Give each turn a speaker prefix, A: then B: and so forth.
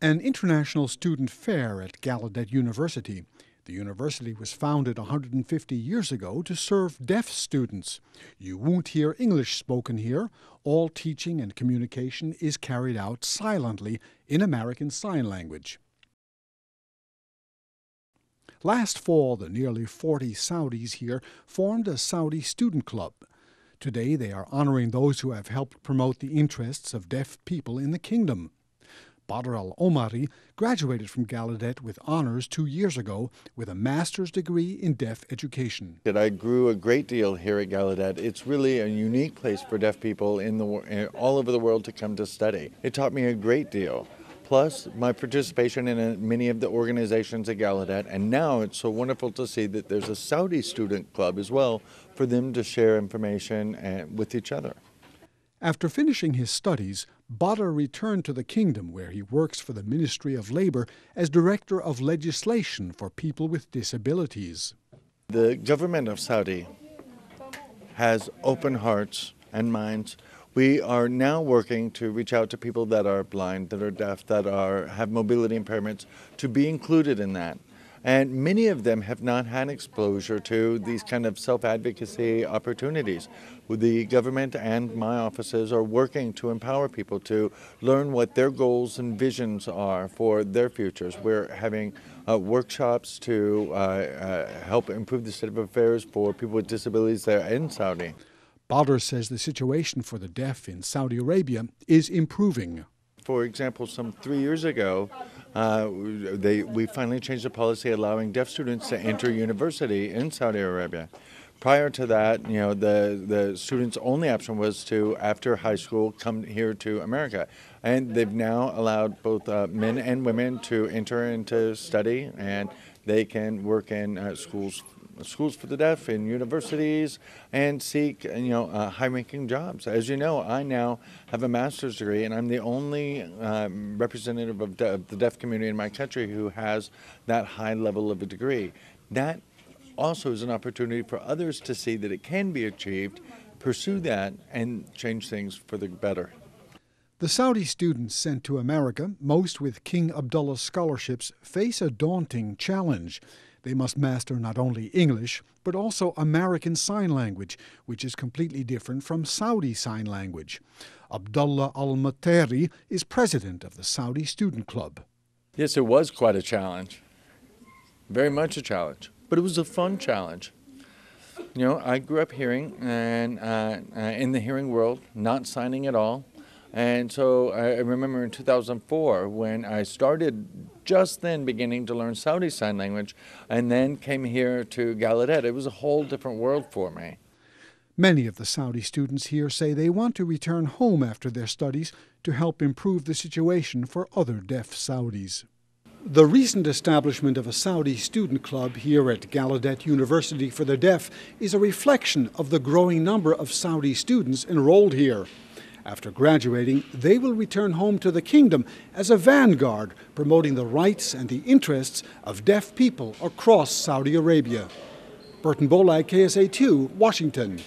A: An international student fair at Gallaudet University. The university was founded 150 years ago to serve deaf students. You won't hear English spoken here. All teaching and communication is carried out silently in American Sign Language. Last fall, the nearly 40 Saudis here formed a Saudi student club. Today, they are honoring those who have helped promote the interests of deaf people in the kingdom. Badr al-Omari graduated from Gallaudet with honors 2 years ago with a master's degree in deaf education.
B: I grew a great deal here at Gallaudet. It's really a unique place for deaf people all over the world to come to study. It taught me a great deal. Plus, my participation in many of the organizations at Gallaudet, and now it's so wonderful to see that there's a Saudi student club as well for them to share information with each other.
A: After finishing his studies, Badr returned to the kingdom where he works for the Ministry of Labor as Director of Legislation for People with Disabilities.
B: The government of Saudi has open hearts and minds. We are now working to reach out to people that are blind, that are deaf, that have mobility impairments, to be included in that. And many of them have not had exposure to these kind of self-advocacy opportunities. The government and my offices are working to empower people to learn what their goals and visions are for their futures. We're having workshops to help improve the state of affairs for people with disabilities there in Saudi.
A: Badr says the situation for the deaf in Saudi Arabia is improving.
B: For example, some 3 years ago, we finally changed the policy allowing deaf students to enter university in Saudi Arabia. Prior to that, the students' only option was to, after high school, come here to America. And they've now allowed both men and women to enter into study, and they can work in schools for the deaf, in universities, and seek high-ranking jobs. As you know, I now have a master's degree, and I'm the only representative of the deaf community in my country who has that high level of a degree. That also is an opportunity for others to see that it can be achieved, pursue that, and change things for the better.
A: The Saudi students sent to America, most with King Abdullah scholarships, face a daunting challenge. They must master not only English, but also American Sign Language, which is completely different from Saudi Sign Language. Abdullah al Motiri is president of the Saudi Student Club.
B: Yes, it was quite a challenge. Very much a challenge. But it was a fun challenge. I grew up hearing, and in the hearing world, not signing at all. And so I remember in 2004 when I started just then beginning to learn Saudi Sign Language and then came here to Gallaudet. It was a whole different world for me.
A: Many of the Saudi students here say they want to return home after their studies to help improve the situation for other deaf Saudis. The recent establishment of a Saudi student club here at Gallaudet University for the Deaf is a reflection of the growing number of Saudi students enrolled here. After graduating, they will return home to the kingdom as a vanguard promoting the rights and the interests of deaf people across Saudi Arabia. Burton Bolai, KSA2, Washington.